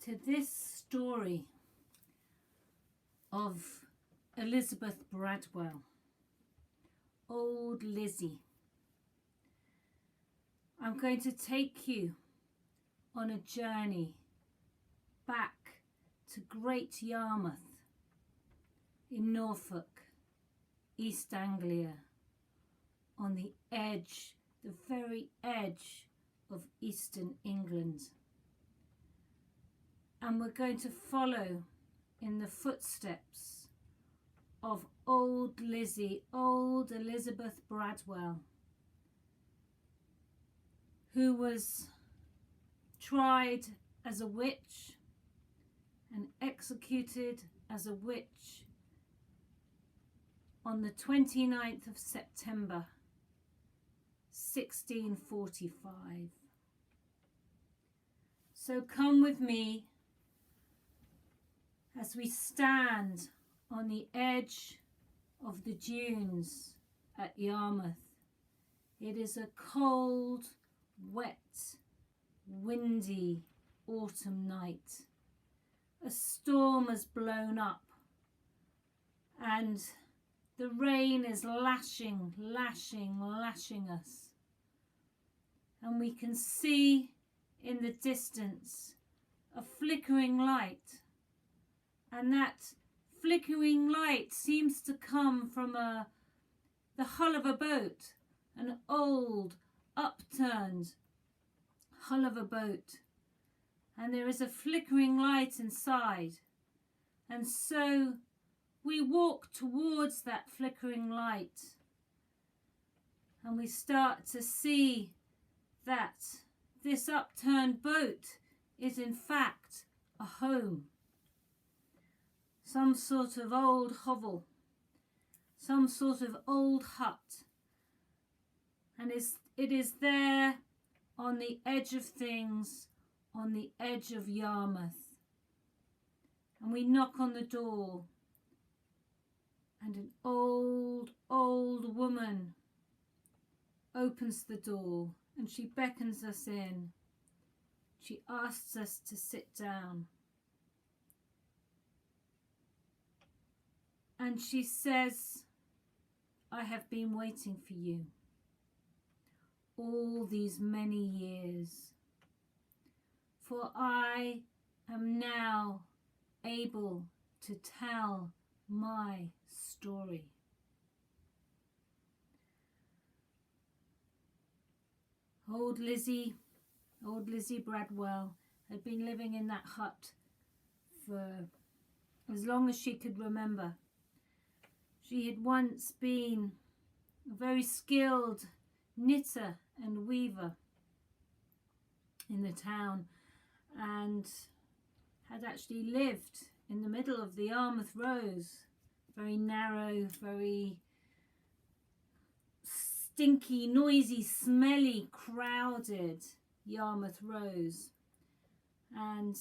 to this story of Elizabeth Bradwell, Old Lizzie. I'm going to take you on a journey back to Great Yarmouth in Norfolk, East Anglia, on the edge, the very edge of Eastern England. And we're going to follow in the footsteps of old Lizzie, old Elizabeth Bradwell, who was tried as a witch and executed as a witch on the 29th of September 1645. So come with me as we stand on the edge of the dunes at Yarmouth. It is a cold, wet, windy autumn night. A storm has blown up and the rain is lashing us. And we can see in the distance a flickering light. And that flickering light seems to come from the hull of a boat, an old, upturned hull of a boat. And there is a flickering light inside. And so we walk towards that flickering light. And we start to see that this upturned boat is in fact a home. Some sort of old hovel, some sort of old hut. And it is there on the edge of things, on the edge of Yarmouth. And we knock on the door, and an old woman opens the door, and she beckons us in. She asks us to sit down. And she says, I have been waiting for you all these many years, for I am now able to tell my story. Old Lizzie Bradwell had been living in that hut for as long as she could remember. She had once been a very skilled knitter and weaver in the town, and had actually lived in the middle of the Yarmouth Rows, very narrow, very stinky, noisy, smelly, crowded Yarmouth Rows. And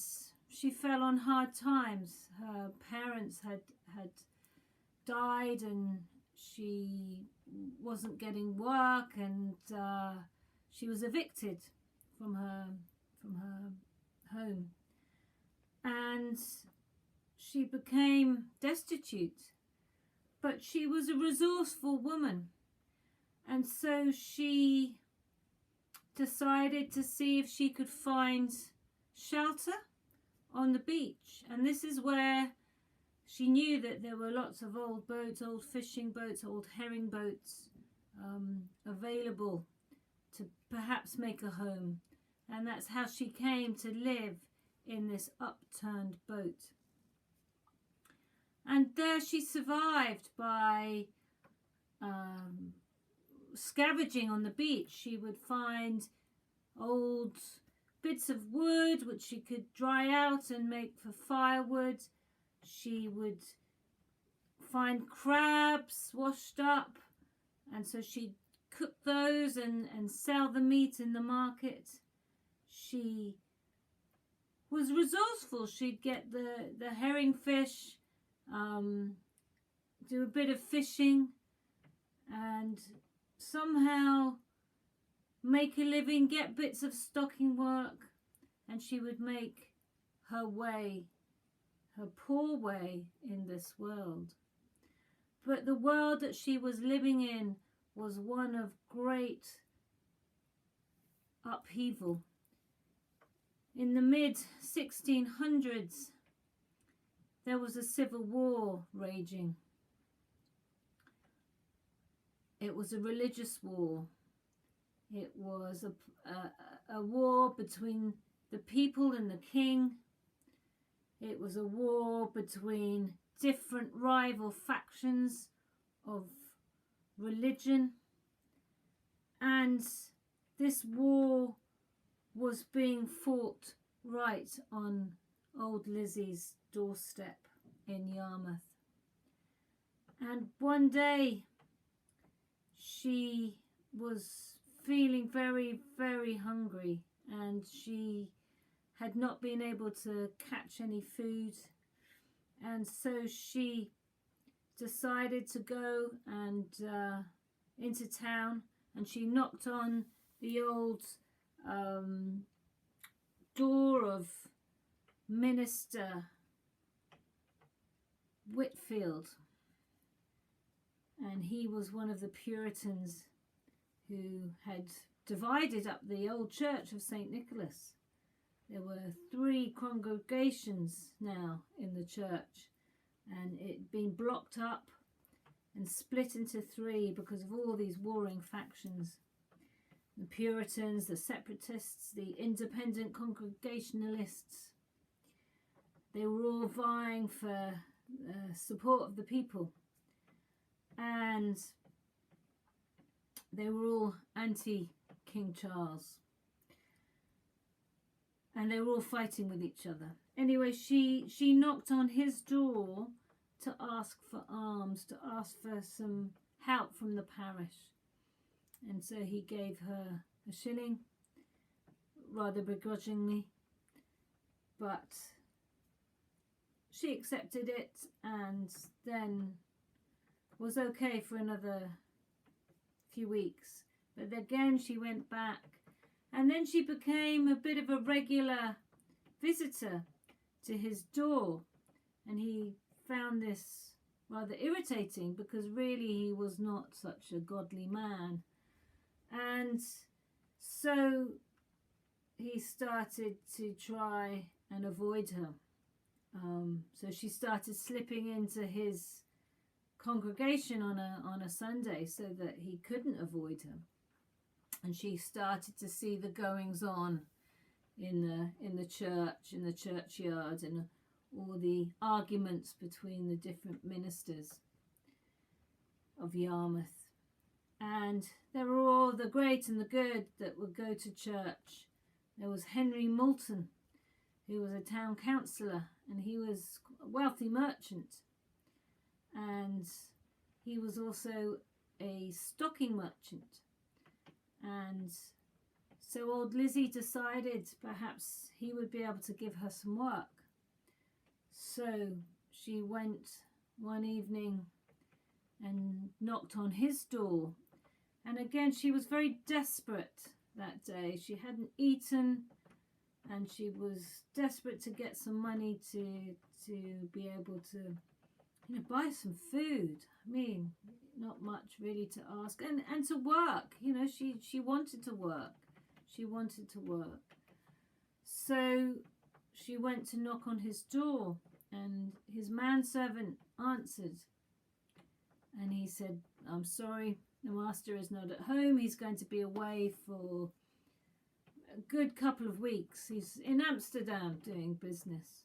she fell on hard times. Her parents had died, and she wasn't getting work, and she was evicted from her home, and she became destitute. But she was a resourceful woman, and so she decided to see if she could find shelter on the beach. And this is where she knew that there were lots of old boats, old fishing boats, old herring boats available to perhaps make a home. And that's how she came to live in this upturned boat. And there she survived by scavenging on the beach. She would find old bits of wood which she could dry out and make for firewood. She would find crabs washed up, and so she'd cook those and sell the meat in the market. She was resourceful. She'd get the herring fish, do a bit of fishing, and somehow make a living, get bits of stocking work, and she would make her way, her poor way in this world. But the world that she was living in was one of great upheaval. In the mid-1600s, there was a civil war raging. It was a religious war. It was a war between the people and the king. It was a war between different rival factions of religion. And this war was being fought right on old Lizzie's doorstep in Yarmouth. And one day she was feeling very, very hungry, and she had not been able to catch any food, and so she decided to go and into town, and she knocked on the old door of Minister Whitfield, and he was one of the Puritans who had divided up the old church of St. Nicholas. There were 3 congregations now in the church, and it'd been blocked up and split into 3 because of all these warring factions. The Puritans, the separatists, the independent congregationalists. They were all vying for support of the people, and they were all anti-King Charles, and they were all fighting with each other. Anyway, she knocked on his door to ask for alms, to ask for some help from the parish, and so he gave her a shilling, rather begrudgingly, but she accepted it, and then was okay for another few weeks. But again she went back, and then she became a bit of a regular visitor to his door, and he found this rather irritating because really he was not such a godly man, and so he started to try and avoid her. So she started slipping into his congregation on a Sunday so that he couldn't avoid her, and she started to see the goings on in the church, in the churchyard, and all the arguments between the different ministers of Yarmouth. And there were all the great and the good that would go to church. There was Henry Moulton, who was a town councillor, and he was a wealthy merchant, and he was also a stocking merchant. And so old Lizzie decided perhaps he would be able to give her some work. So she went one evening and knocked on his door, and again she was very desperate that day. She hadn't eaten, and she was desperate to get some money to be able to, buy some food. I mean, not much really to ask, and to work. She wanted to work. She wanted to work. So she went to knock on his door, and his manservant answered, and he said, "I'm sorry, the master is not at home. He's going to be away for a good couple of weeks. He's in Amsterdam doing business."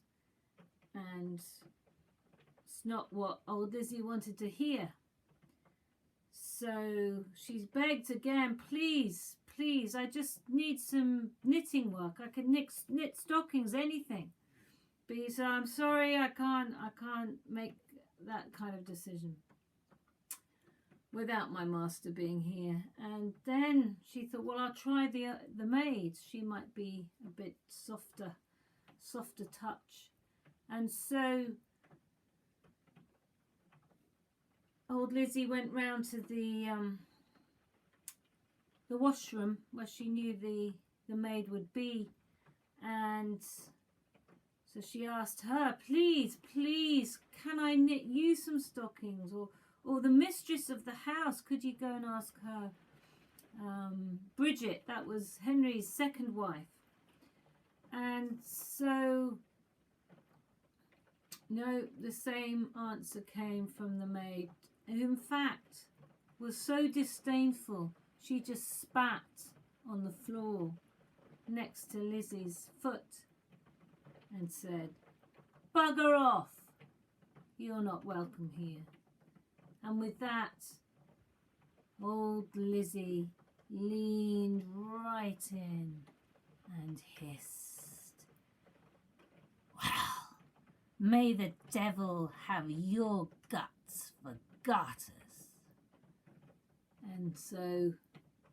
And it's not what old Lizzie wanted to hear. So she's begged again, "Please, please, I just need some knitting work. I can knit stockings, anything." But he said, "I'm sorry, I can't make that kind of decision without my master being here." And then she thought, well, I'll try the maid. She might be a bit softer touch. And so old Lizzie went round to the washroom where she knew the maid would be, and So she asked her, please, please, can I knit you some stockings? Or the mistress of the house, could you go and ask her? Bridget, that was Henry's second wife. And so, no, the same answer came from the maid, who in fact was so disdainful, she just spat on the floor next to Lizzie's foot and said, "Bugger off, you're not welcome here." And with that, old Lizzie leaned right in and hissed, "Well, may the devil have your guts for garters." And so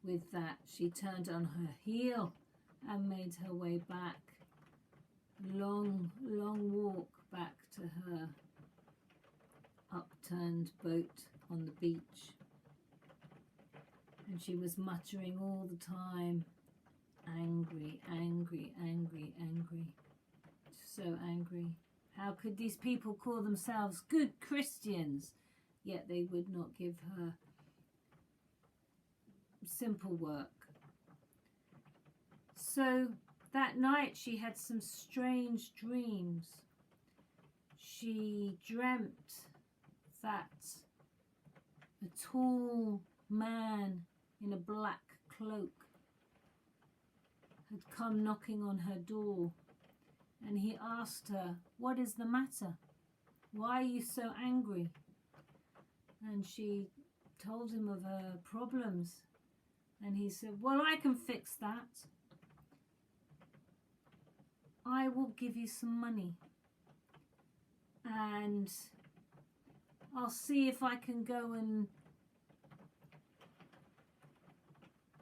with that, she turned on her heel and made her way back. Long, long walk back to her upturned boat on the beach. And she was muttering all the time, angry, angry, angry, angry. So angry. How could these people call themselves good Christians, yet they would not give her simple work? So that night she had some strange dreams. She dreamt that a tall man in a black cloak had come knocking on her door, and he asked her, "What is the matter? Why are you so angry?" And she told him of her problems, and he said, "Well, I can fix that. I will give you some money, and I'll see if I can go and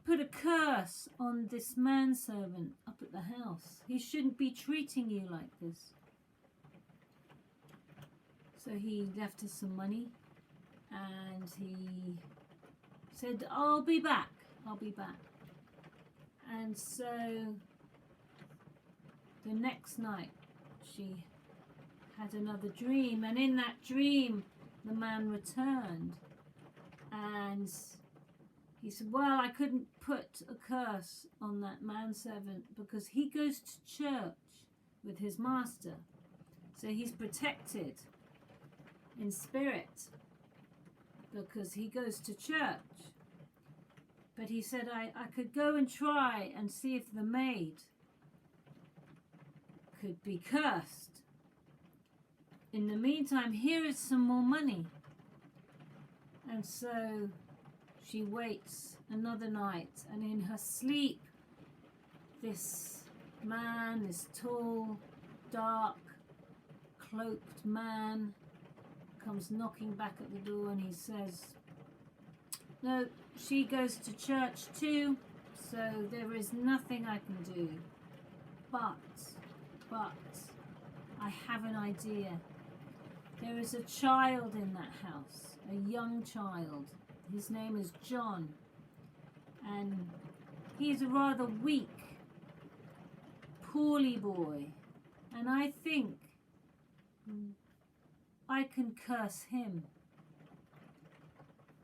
put a curse on this manservant up at the house. He shouldn't be treating you like this." So he left her some money, and he said, "I'll be back, I'll be back." And so the next night she had another dream, and in that dream the man returned, and he said, "Well, I couldn't put a curse on that manservant because he goes to church with his master, so he's protected in spirit because he goes to church." But he said, I could go and try and see if the maid could be cursed. In the meantime, here is some more money." And so she waits another night, and in her sleep, this man, this tall, dark, cloaked man, comes knocking back at the door, and he says, "No, she goes to church too, so there is nothing I can do. But I have an idea. There is a child in that house, a young child. His name is John, and he's a rather weak, poorly boy, and I think I can curse him.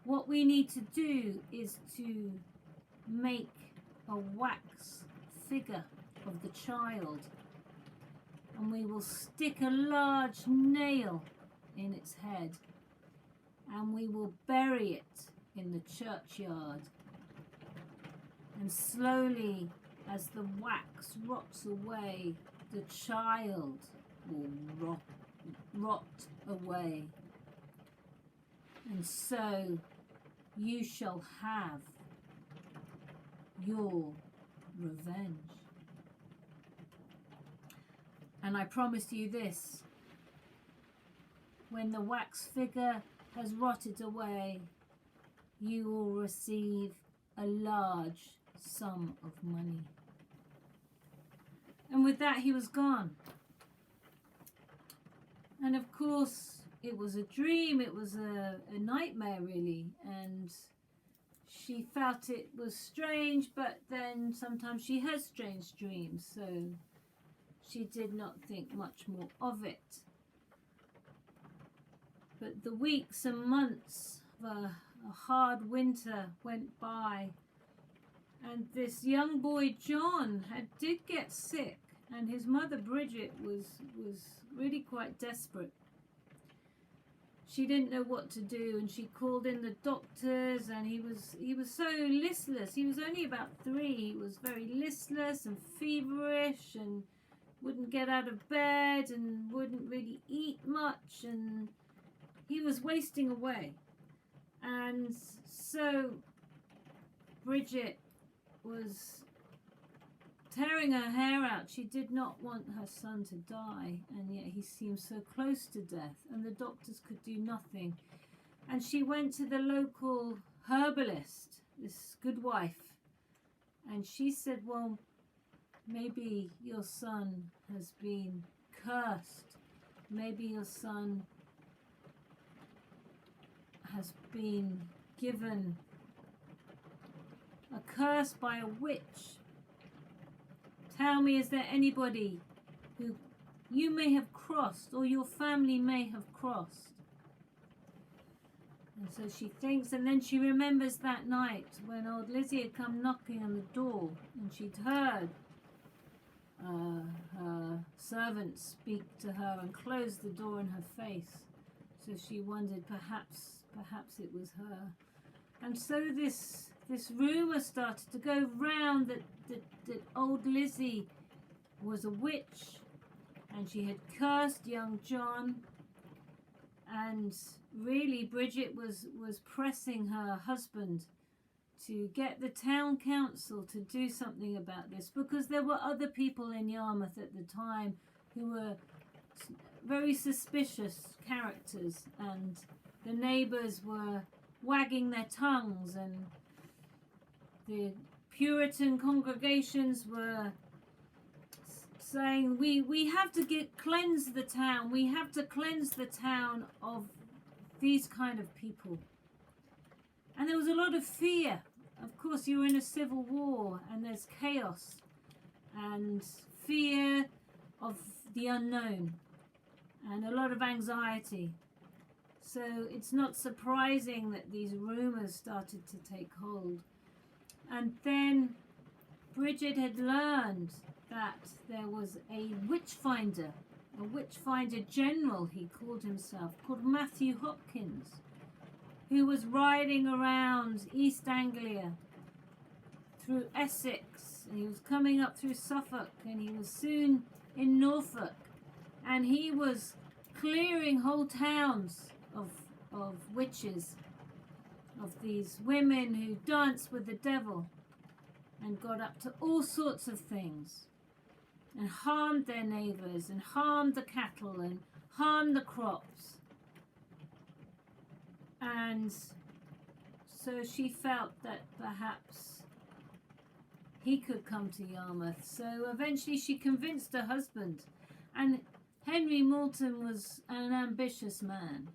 What we need to do is to make a wax figure of the child, and we will stick a large nail in its head, and we will bury it in the churchyard. And slowly, as the wax rots away, the child will rot away. And so you shall have your revenge. And I promise you this, when the wax figure has rotted away, you will receive a large sum of money." And with that, he was gone. And of course, it was a dream, it was a nightmare really, and she felt it was strange, but then sometimes she has strange dreams, so she did not think much more of it. But the weeks and months of a hard winter went by, and this young boy John did get sick, and his mother Bridget was really quite desperate. She didn't know what to do, and she called in the doctors, and he was so listless. He was only about 3. He was very listless and feverish, and wouldn't get out of bed, and wouldn't really eat much, and he was wasting away. And so Bridget was tearing her hair out. She did not want her son to die, and yet he seemed so close to death, and the doctors could do nothing. And she went to the local herbalist, this good wife, and she said, well, maybe your son has been cursed. Maybe your son has been given a curse by a witch. Tell me, is there anybody who you may have crossed or your family may have crossed? And so she thinks, and then she remembers that night when old Lizzie had come knocking on the door, and she'd heard her servant speak to her and close the door in her face. So she wondered, perhaps it was her. And so this rumour started to go round that old Lizzie was a witch, and she had cursed young John. And really Bridget was pressing her husband to get the town council to do something about this, because there were other people in Yarmouth at the time who were very suspicious characters, and the neighbours were wagging their tongues, and the Puritan congregations were saying, we have to cleanse the town. We have to cleanse the town of these kind of people. And there was a lot of fear. Of course, you're in a civil war, and there's chaos and fear of the unknown and a lot of anxiety. So it's not surprising that these rumours started to take hold. And then Bridget had learned that there was a Witchfinder General, he called himself, called Matthew Hopkins, who was riding around East Anglia through Essex, and he was coming up through Suffolk, and he was soon in Norfolk, and he was clearing whole towns of witches, of these women who danced with the devil and got up to all sorts of things and harmed their neighbours and harmed the cattle and harmed the crops. And so she felt that perhaps he could come to Yarmouth. So eventually she convinced her husband, and Henry Moulton was an ambitious man.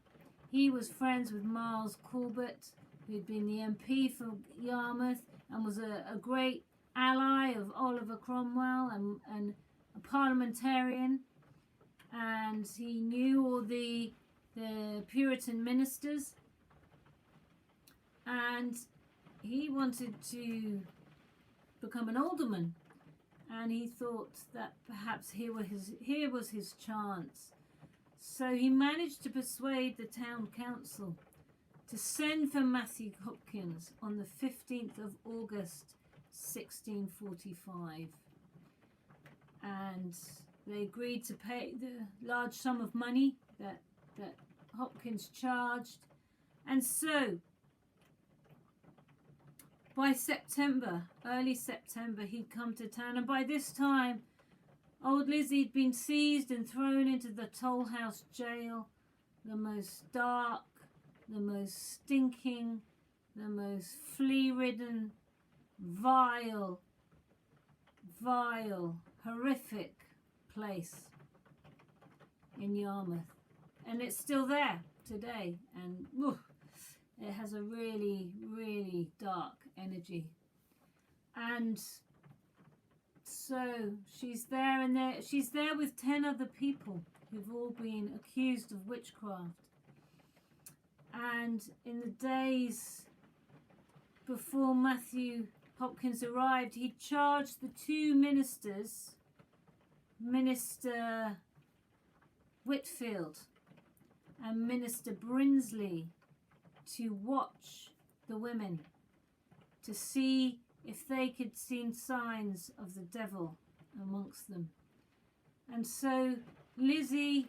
He was friends with Miles Corbett, who'd been the MP for Yarmouth and was a great ally of Oliver Cromwell and a parliamentarian. And he knew all the Puritan ministers. And he wanted to become an alderman. And he thought that perhaps here was his chance. So he managed to persuade the town council to send for Matthew Hopkins on the 15th of August 1645. And they agreed to pay the large sum of money that Hopkins charged. And so by September, early September, he'd come to town, and by this time old Lizzie had been seized and thrown into the Toll House jail, the most dark, the most stinking, the most flea-ridden, vile, horrific place in Yarmouth. And it's still there today, and it has a really, really dark energy. And So she's there, and she's there with 10 other people who've all been accused of witchcraft. And in the days before Matthew Hopkins arrived, he charged the two ministers, Minister Whitfield and Minister Brinsley, to watch the women to see if they could see signs of the devil amongst them. And so Lizzie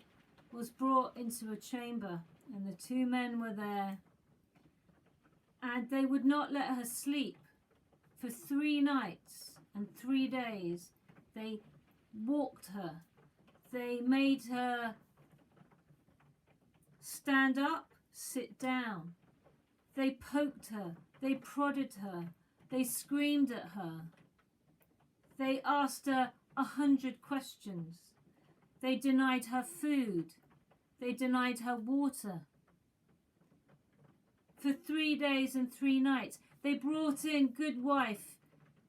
was brought into a chamber, and the two men were there, and they would not let her sleep for 3 nights and 3 days. They walked her. They made her stand up, sit down. They poked her. They prodded her. They screamed at her. They asked her 100 questions. They denied her food. They denied her water. For 3 days and 3 nights, they brought in good wife,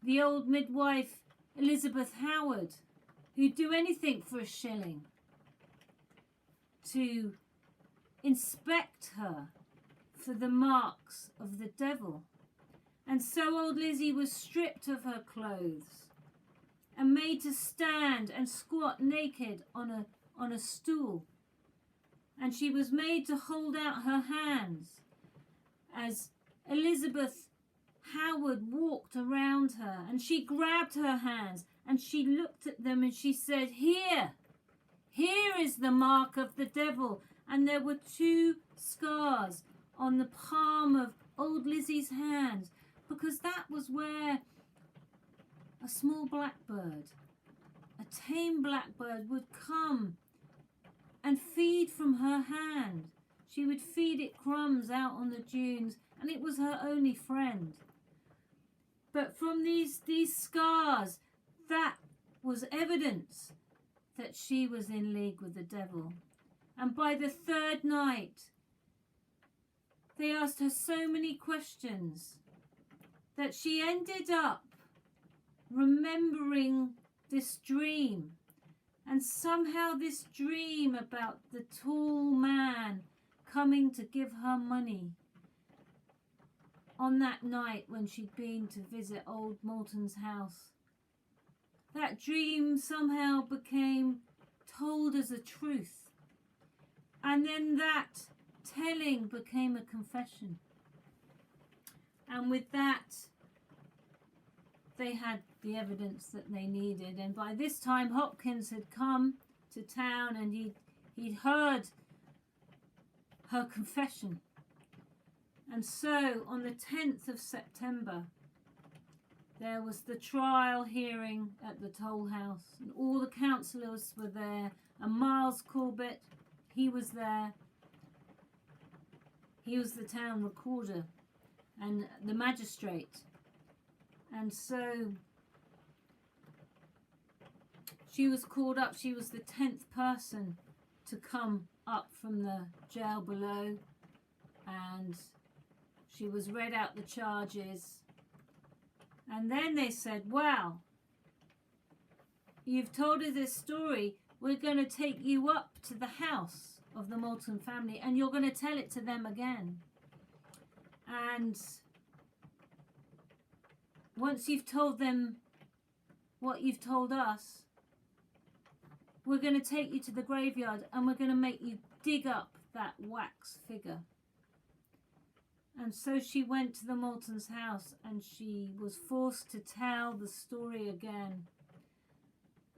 the old midwife Elizabeth Howard, who'd do anything for a shilling, to inspect her for the marks of the devil. And so old Lizzie was stripped of her clothes and made to stand and squat naked on a stool. And she was made to hold out her hands as Elizabeth Howard walked around her, and she grabbed her hands and she looked at them and she said, here is the mark of the devil. And there were 2 scars on the palm of old Lizzie's hands, because that was where a small blackbird, a tame blackbird, would come and feed from her hand. She would feed it crumbs out on the dunes, and it was her only friend. But from these scars, that was evidence that she was in league with the devil. And by the 3rd night, they asked her so many questions that she ended up remembering this dream. And somehow this dream about the tall man coming to give her money on that night when she'd been to visit old Moulton's house, that dream somehow became told as a truth. And then that telling became a confession. And with that, they had the evidence that they needed. And by this time, Hopkins had come to town, and he'd heard her confession. And so on the 10th of September, there was the trial hearing at the toll house, and all the councillors were there, and Miles Corbett, he was there. He was the town recorder and the magistrate. And so she was called up. She was the 10th person to come up from the jail below, and she was read out the charges. And then they said, well, you've told us this story. We're going to take you up to the house of the Moulton family, and you're going to tell it to them again. And once you've told them what you've told us, we're going to take you to the graveyard, and we're going to make you dig up that wax figure. And so she went to the Moulton's house, and she was forced to tell the story again.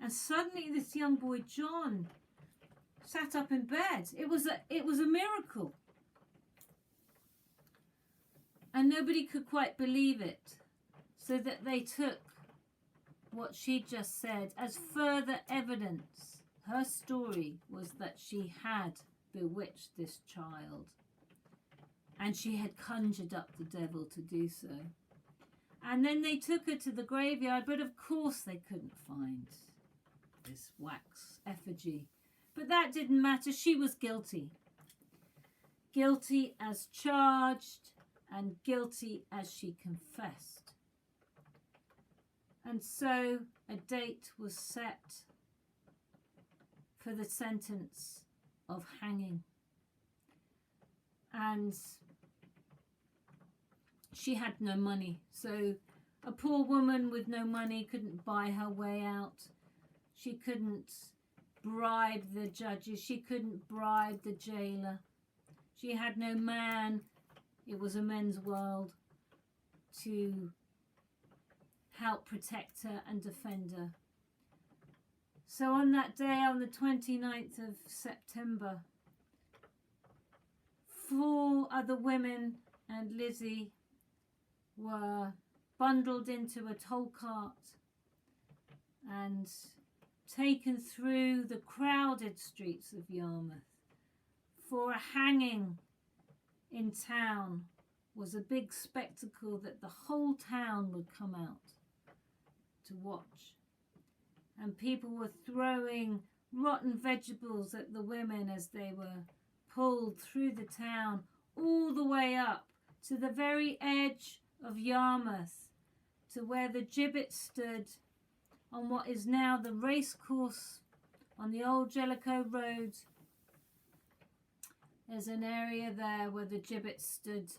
And suddenly this young boy, John, sat up in bed. It was a miracle. And nobody could quite believe it, so that they took what she just said as further evidence. Her story was that she had bewitched this child, and she had conjured up the devil to do so. And then they took her to the graveyard, but of course they couldn't find this wax effigy. But that didn't matter. She was guilty. Guilty as charged, and guilty as she confessed. And so a date was set for the sentence of hanging. And she had no money, so a poor woman with no money couldn't buy her way out. She couldn't bribe the judges. She couldn't bribe the jailer. She had no man, it was a men's world, to help protect her and defend her. So on that day, on the 29th of September, 4 other women and Lizzie were bundled into a toll cart and taken through the crowded streets of Yarmouth. For a hanging in town was a big spectacle that the whole town would come out to watch. And people were throwing rotten vegetables at the women as they were pulled through the town all the way up to the very edge of Yarmouth, to where the gibbet stood on what is now the racecourse on the old Jellicoe Road. There's an area there where the gibbet stood,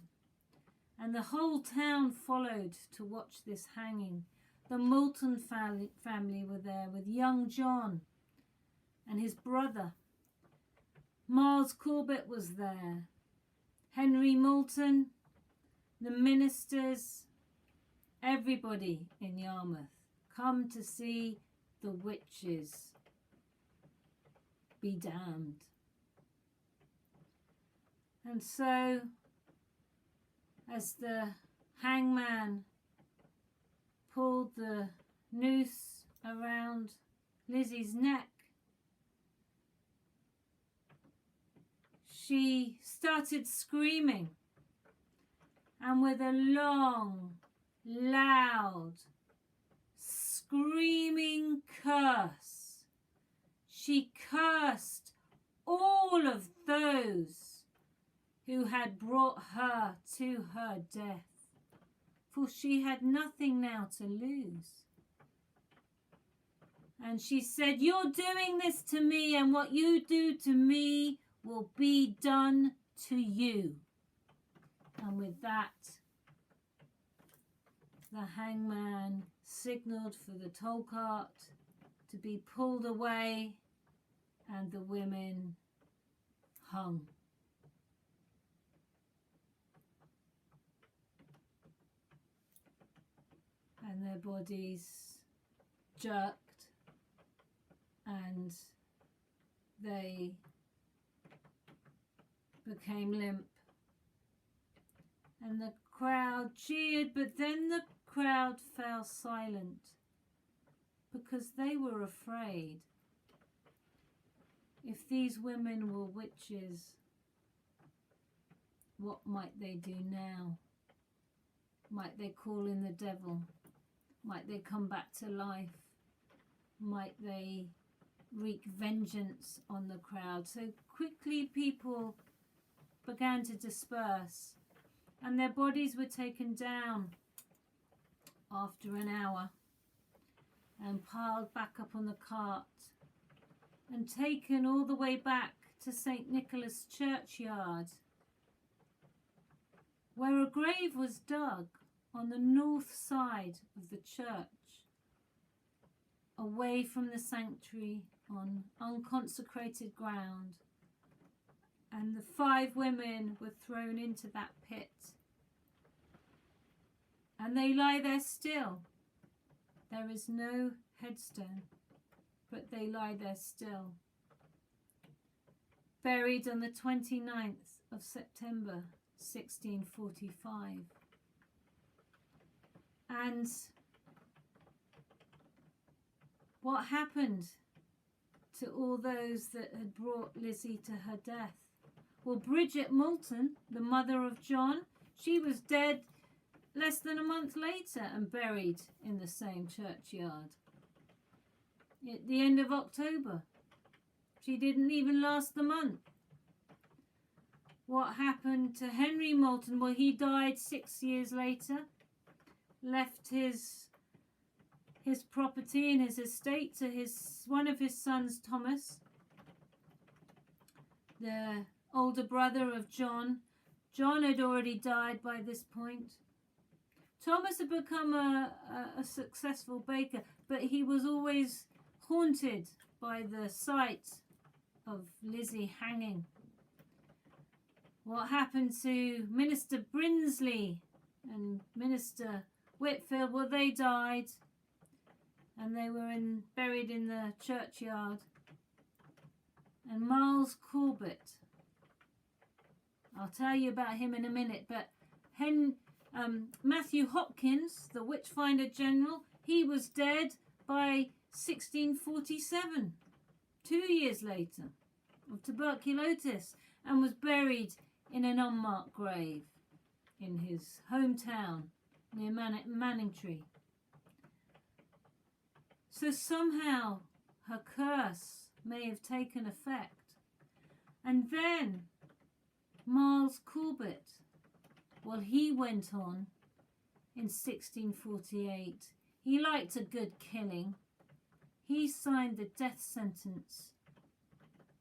and the whole town followed to watch this hanging. The Moulton family were there with young John and his brother. Miles Corbett was there, Henry Moulton, the ministers, everybody in Yarmouth come to see the witches be damned. And so, as the hangman pulled the noose around Lizzie's neck, she started screaming, and with a long, loud, screaming curse, she cursed all of those who had brought her to her death, for she had nothing now to lose. And she said, "You're doing this to me, and what you do to me will be done to you." And with that, the hangman signalled for the toll cart to be pulled away, and the women hung. And their bodies jerked, and they became limp. And the crowd cheered, but then the crowd fell silent because they were afraid. If these women were witches, what might they do now? Might they call in the devil? Might they come back to life? Might they wreak vengeance on the crowd? So quickly people began to disperse, and their bodies were taken down after an hour and piled back up on the cart and taken all the way back to St. Nicholas churchyard, where a grave was dug on the north side of the church, away from the sanctuary on unconsecrated ground. And the 5 women were thrown into that pit. And they lie there still. There is no headstone, but they lie there still. Buried on the 29th of September, 1645. And what happened to all those that had brought Lizzie to her death? Well, Bridget Moulton, the mother of John, she was dead less than a month later and buried in the same churchyard at the end of October. She didn't even last the month. What happened to Henry Moulton? Well, he died 6 years later, left his his property and his estate to one of his sons, Thomas, the older brother of John. John had already died by this point. Thomas had become a successful baker, but he was always haunted by the sight of Lizzie hanging. What happened to Minister Brinsley and Minister Whitfield? Well, they died and they were buried in the churchyard. And Miles Corbett, I'll tell you about him in a minute, but Matthew Hopkins, the Witchfinder General, he was dead by 1647, 2 years later, of tuberculosis, and was buried in an unmarked grave in his hometown near Manningtree. So somehow her curse may have taken effect. And then Miles Corbett, well, he went on in 1648. He liked a good killing. He signed the death sentence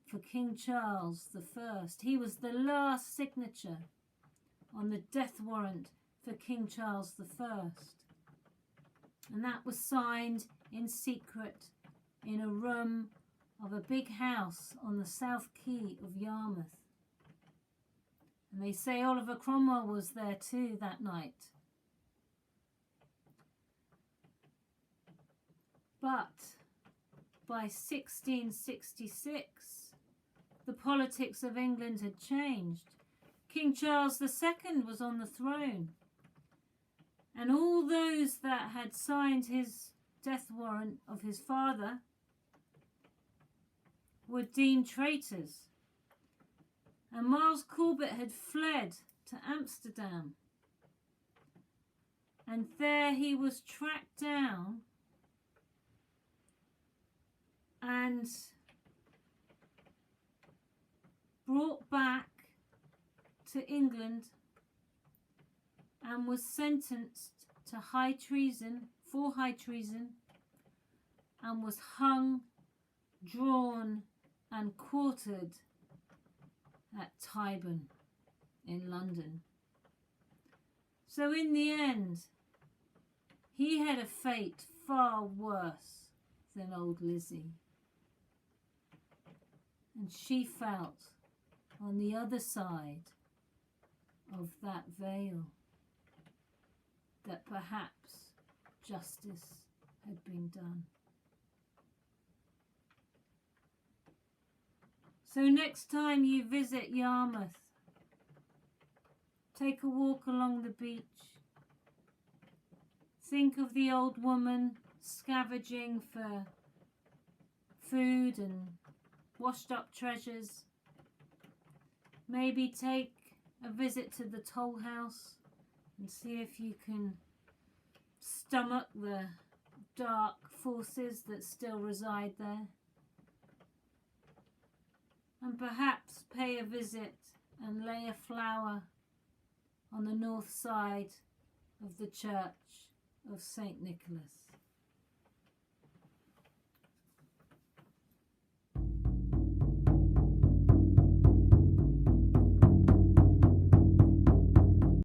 for King Charles I. He was the last signature on the death warrant for King Charles I. And that was signed in secret in a room of a big house on the south quay of Yarmouth. And they say Oliver Cromwell was there too that night. But by 1666, the politics of England had changed. King Charles II was on the throne. And all those that had signed his death warrant of his father were deemed traitors. And Miles Corbett had fled to Amsterdam. And there he was tracked down and brought back to England and was sentenced to high treason, for high treason, and was hung, drawn and quartered at Tyburn in London. So in the end, he had a fate far worse than old Lizzie. And she felt on the other side of that veil that perhaps justice had been done. So next time you visit Yarmouth, take a walk along the beach. Think of the old woman scavenging for food and washed up treasures. Maybe take a visit to the toll house and see if you can stomach the dark forces that still reside there. And perhaps pay a visit and lay a flower on the north side of the church of St. Nicholas.